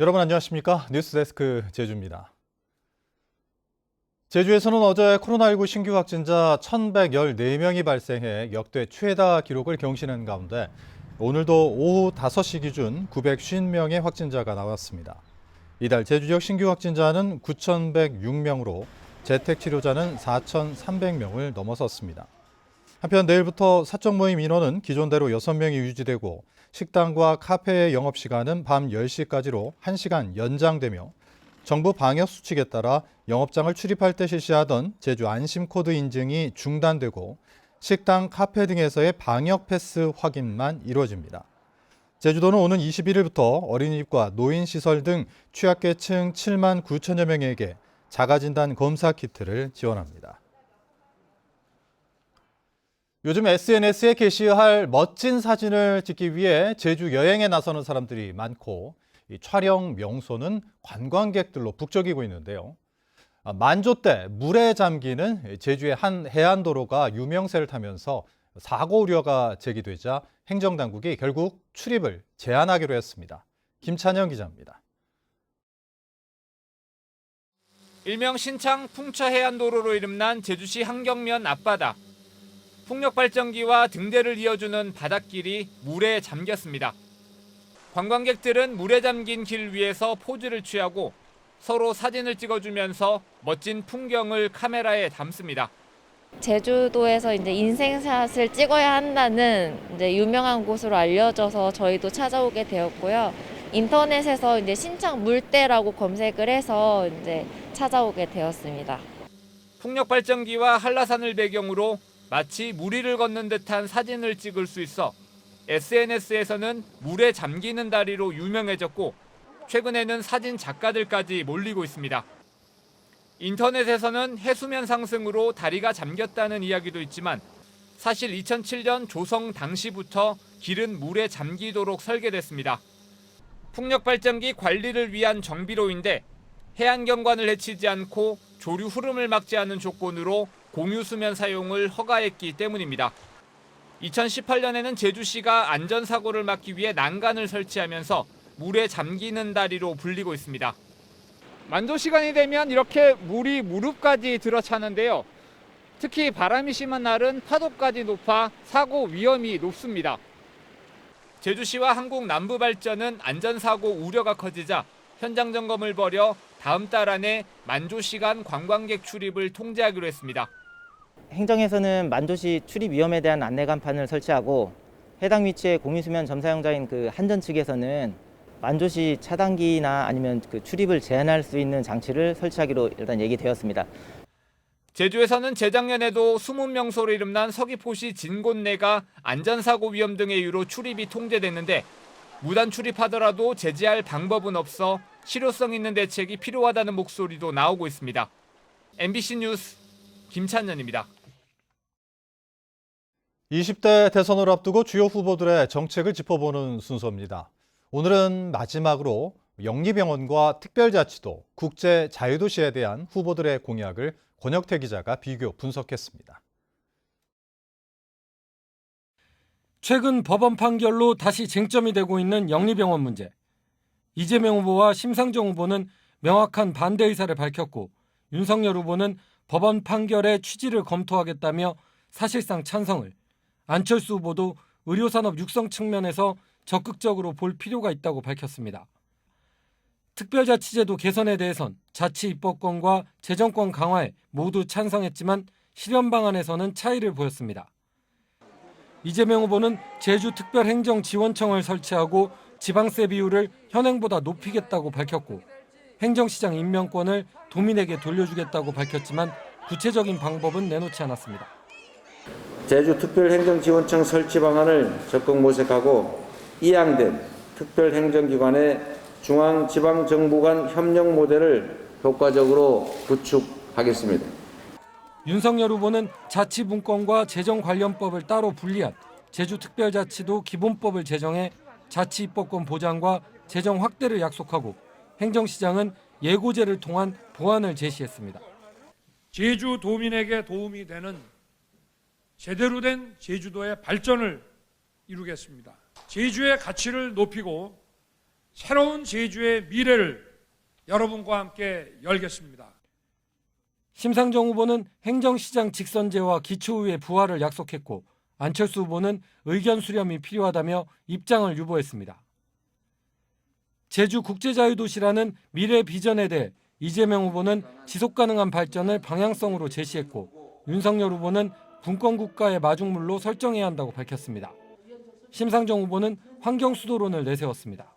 여러분 안녕하십니까? 뉴스데스크 제주입니다. 제주에서는 어제 코로나19 신규 확진자 1,114명이 발생해 역대 최다 기록을 경신한 가운데 오늘도 오후 5시 기준 950명의 확진자가 나왔습니다. 이달 제주 지역 신규 확진자는 9,106명으로 재택 치료자는 4,300명을 넘어섰습니다. 한편 내일부터 사적 모임 인원은 기존대로 6명이 유지되고 식당과 카페의 영업시간은 밤 10시까지로 1시간 연장되며 정부 방역수칙에 따라 영업장을 출입할 때 실시하던 제주 안심코드 인증이 중단되고 식당, 카페 등에서의 방역 패스 확인만 이루어집니다. 제주도는 오는 21일부터 어린이집과 노인시설 등 취약계층 7만 9천여 명에게 자가진단 검사 키트를 지원합니다. 요즘 SNS에 게시할 멋진 사진을 찍기 위해 제주 여행에 나서는 사람들이 많고 이 촬영 명소는 관광객들로 북적이고 있는데요. 만조 때 물에 잠기는 제주의 한 해안도로가 유명세를 타면서 사고 우려가 제기되자 행정당국이 결국 출입을 제한하기로 했습니다. 김찬영 기자입니다. 일명 신창 풍차해안도로로 이름난 제주시 한경면 앞바다. 풍력발전기와 등대를 이어주는 바닷길이 물에 잠겼습니다. 관광객들은 물에 잠긴 길 위에서 포즈를 취하고 서로 사진을 찍어주면서 멋진 풍경을 카메라에 담습니다. 제주도에서 이제 인생샷을 찍어야 한다는 이제 유명한 곳으로 알려져서 저희도 찾아오게 되었고요. 인터넷에서 이제 신창 물대라고 검색을 해서 이제 찾아오게 되었습니다. 풍력발전기와 한라산을 배경으로 마치 물 위를 걷는 듯한 사진을 찍을 수 있어 SNS에서는 물에 잠기는 다리로 유명해졌고 최근에는 사진 작가들까지 몰리고 있습니다. 인터넷에서는 해수면 상승으로 다리가 잠겼다는 이야기도 있지만 사실 2007년 조성 당시부터 길은 물에 잠기도록 설계됐습니다. 풍력발전기 관리를 위한 정비로인데 해안경관을 해치지 않고 조류 흐름을 막지 않은 조건으로 공유수면 사용을 허가했기 때문입니다. 2018년에는 제주시가 안전사고를 막기 위해 난간을 설치하면서 물에 잠기는 다리로 불리고 있습니다. 만조 시간이 되면 이렇게 물이 무릎까지 들어차는데요. 특히 바람이 심한 날은 파도까지 높아 사고 위험이 높습니다. 제주시와 한국남부발전은 안전사고 우려가 커지자 현장 점검을 벌여 다음 달 안에 만조시간 관광객 출입을 통제하기로 했습니다. 행정에서는 만조시 출입 위험에 대한 안내 간판을 설치하고 해당 위치의 공유수면 점사용자인 그 한전 측에서는 만조시 차단기나 아니면 그 출입을 제한할 수 있는 장치를 설치하기로 일단 얘기되었습니다. 제주에서는 재작년에도 수문명소로 이름난 서귀포시 진곤내가 안전사고 위험 등의 이유로 출입이 통제됐는데 무단 출입하더라도 제재할 방법은 없어 실효성 있는 대책이 필요하다는 목소리도 나오고 있습니다. MBC 뉴스 김찬년입니다. 20대 대선을 앞두고 주요 후보들의 정책을 짚어보는 순서입니다. 오늘은 마지막으로 영리병원과 특별자치도, 국제자유도시에 대한 후보들의 공약을 권혁태 기자가 비교 분석했습니다. 최근 법원 판결로 다시 쟁점이 되고 있는 영리병원 문제. 이재명 후보와 심상정 후보는 명확한 반대 의사를 밝혔고 윤석열 후보는 법원 판결의 취지를 검토하겠다며 사실상 찬성을, 안철수 후보도 의료산업 육성 측면에서 적극적으로 볼 필요가 있다고 밝혔습니다. 특별자치제도 개선에 대해선 자치 입법권과 재정권 강화에 모두 찬성했지만 실현 방안에서는 차이를 보였습니다. 이재명 후보는 제주특별행정지원청을 설치하고 지방세 비율을 현행보다 높이겠다고 밝혔고 행정시장 임명권을 도민에게 돌려주겠다고 밝혔지만 구체적인 방법은 내놓지 않았습니다. 제주특별행정지원청 설치 방안을 적극 모색하고 이양된 특별행정기관의 중앙지방정부 간 협력 모델을 효과적으로 구축하겠습니다. 윤석열 후보는 자치분권과 재정관련법을 따로 분리한 제주특별자치도 기본법을 제정해 자치입법권 보장과 재정 확대를 약속하고 행정시장은 예고제를 통한 보완을 제시했습니다. 제주도민에게 도움이 되는 제대로 된 제주도의 발전을 이루겠습니다. 제주의 가치를 높이고 새로운 제주의 미래를 여러분과 함께 열겠습니다. 심상정 후보는 행정시장 직선제와 기초의회 부활을 약속했고 안철수 후보는 의견 수렴이 필요하다며 입장을 유보했습니다. 제주 국제자유도시라는 미래 비전에 대해 이재명 후보는 지속가능한 발전을 방향성으로 제시했고 윤석열 후보는 분권국가의 마중물로 설정해야 한다고 밝혔습니다. 심상정 후보는 환경수도론을 내세웠습니다.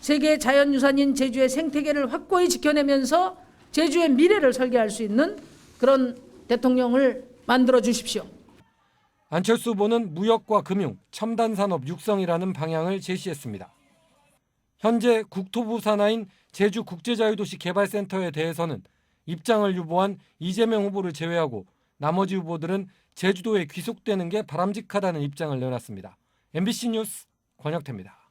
세계 자연유산인 제주의 생태계를 확고히 지켜내면서 제주의 미래를 설계할 수 있는 그런 대통령을 만들어 주십시오. 안철수 후보는 무역과 금융, 첨단산업 육성이라는 방향을 제시했습니다. 현재 국토부 산하인 제주국제자유도시 개발센터에 대해서는 입장을 유보한 이재명 후보를 제외하고 나머지 후보들은 제주도에 귀속되는 게 바람직하다는 입장을 내놨습니다. MBC 뉴스 권혁태입니다.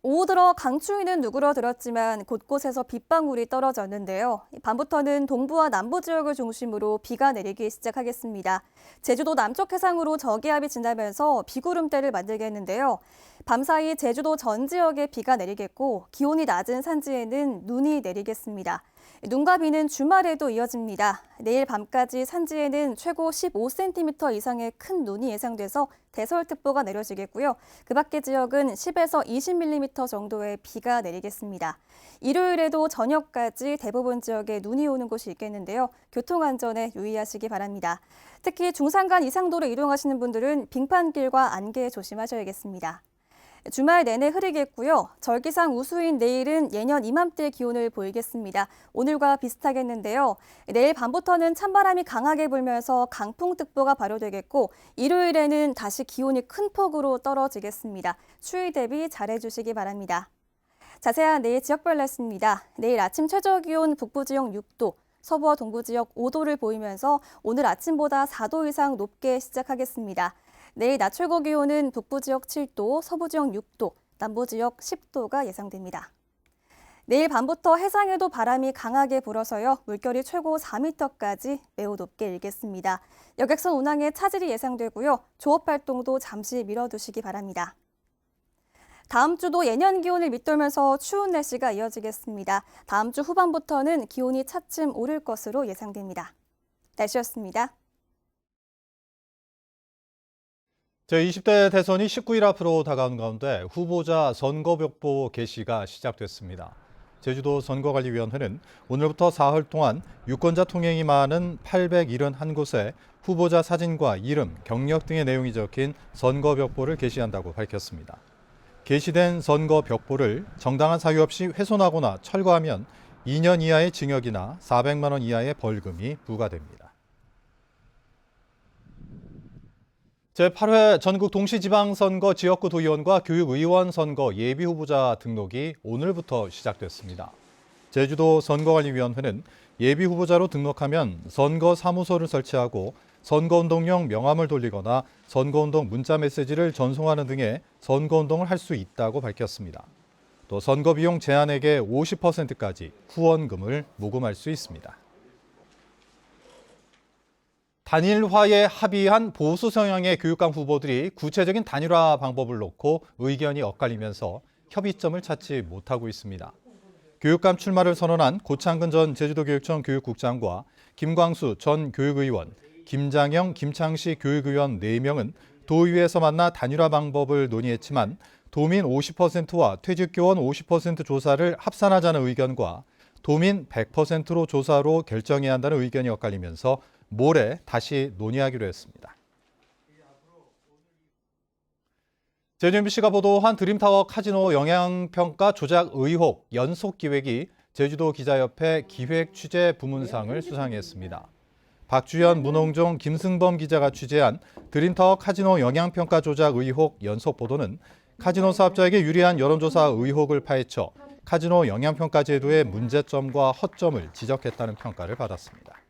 오후 들어 강추위는 누그러들었지만 곳곳에서 빗방울이 떨어졌는데요. 밤부터는 동부와 남부 지역을 중심으로 비가 내리기 시작하겠습니다. 제주도 남쪽 해상으로 저기압이 지나면서 비구름대를 만들겠는데요. 밤사이 제주도 전 지역에 비가 내리겠고 기온이 낮은 산지에는 눈이 내리겠습니다. 눈과 비는 주말에도 이어집니다. 내일 밤까지 산지에는 최고 15cm 이상의 큰 눈이 예상돼서 대설특보가 내려지겠고요. 그 밖의 지역은 10에서 20mm 정도의 비가 내리겠습니다. 일요일에도 저녁까지 대부분 지역에 눈이 오는 곳이 있겠는데요. 교통안전에 유의하시기 바랍니다. 특히 중산간 이상도로 이동하시는 분들은 빙판길과 안개 조심하셔야겠습니다. 주말 내내 흐리겠고요. 절기상 우수인 내일은 예년 이맘때 기온을 보이겠습니다. 오늘과 비슷하겠는데요. 내일 밤부터는 찬바람이 강하게 불면서 강풍특보가 발효되겠고 일요일에는 다시 기온이 큰 폭으로 떨어지겠습니다. 추위 대비 잘해주시기 바랍니다. 자세한 내일 지역별 날씨입니다. 내일 아침 최저기온 북부 지역 6도, 서부와 동부 지역 5도를 보이면서 오늘 아침보다 4도 이상 높게 시작하겠습니다. 내일 낮 최고 기온은 북부 지역 7도, 서부 지역 6도, 남부 지역 10도가 예상됩니다. 내일 밤부터 해상에도 바람이 강하게 불어서요. 물결이 최고 4m까지 매우 높게 일겠습니다. 여객선 운항에 차질이 예상되고요. 조업 활동도 잠시 미뤄두시기 바랍니다. 다음 주도 예년 기온을 밑돌면서 추운 날씨가 이어지겠습니다. 다음 주 후반부터는 기온이 차츰 오를 것으로 예상됩니다. 날씨였습니다. 제20대 대선이 19일 앞으로 다가온 가운데 후보자 선거벽보 게시가 시작됐습니다. 제주도 선거관리위원회는 오늘부터 사흘 동안 유권자 통행이 많은 871곳에 후보자 사진과 이름, 경력 등의 내용이 적힌 선거벽보를 게시한다고 밝혔습니다. 게시된 선거벽보를 정당한 사유 없이 훼손하거나 철거하면 2년 이하의 징역이나 400만 원 이하의 벌금이 부과됩니다. 제8회 전국 동시지방선거 지역구 도의원과 교육의원 선거 예비후보자 등록이 오늘부터 시작됐습니다. 제주도 선거관리위원회는 예비후보자로 등록하면 선거사무소를 설치하고 선거운동용 명함을 돌리거나 선거운동 문자메시지를 전송하는 등의 선거운동을 할 수 있다고 밝혔습니다. 또 선거비용 제한액의 50%까지 후원금을 모금할 수 있습니다. 단일화에 합의한 보수 성향의 교육감 후보들이 구체적인 단일화 방법을 놓고 의견이 엇갈리면서 협의점을 찾지 못하고 있습니다. 교육감 출마를 선언한 고창근 전 제주도교육청 교육국장과 김광수 전 교육의원, 김장영, 김창식 교육의원 4명은 도의회에서 만나 단일화 방법을 논의했지만 도민 50%와 퇴직교원 50% 조사를 합산하자는 의견과 도민 100%로 조사로 결정해야 한다는 의견이 엇갈리면서 모레 다시 논의하기로 했습니다. 제주 MBC가 보도한 드림타워 카지노 영향평가 조작 의혹 연속 기획이 제주도 기자협회 기획 취재 부문상을 수상했습니다. 박주연, 문홍종, 김승범 기자가 취재한 드림타워 카지노 영향평가 조작 의혹 연속 보도는 카지노 사업자에게 유리한 여론조사 의혹을 파헤쳐 카지노 영향평가 제도의 문제점과 허점을 지적했다는 평가를 받았습니다.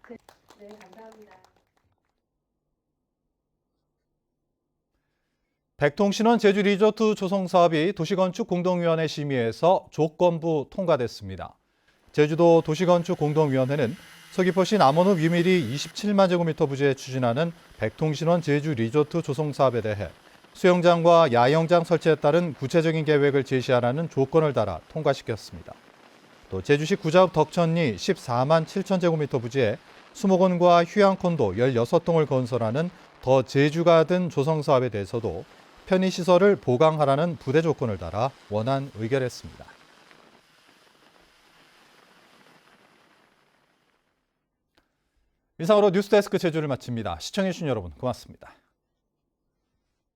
백통신원 제주리조트 조성 사업이 도시건축공동위원회 심의에서 조건부 통과됐습니다. 제주도 도시건축공동위원회는 서귀포시 남원읍 위밀이 27만 제곱미터 부지에 추진하는 백통신원 제주 리조트 조성 사업에 대해 수영장과 야영장 설치에 따른 구체적인 계획을 제시하라는 조건을 달아 통과시켰습니다. 또 제주시 구자읍 덕천리 14만 7천 제곱미터 부지에 수목원과 휴양콘도 16동을 건설하는 더 제주가든 조성 사업에 대해서도 편의시설을 보강하라는 부대 조건을 달아 원안 의결했습니다. 이상으로 뉴스데스크 제주를 마칩니다. 시청해주신 여러분 고맙습니다.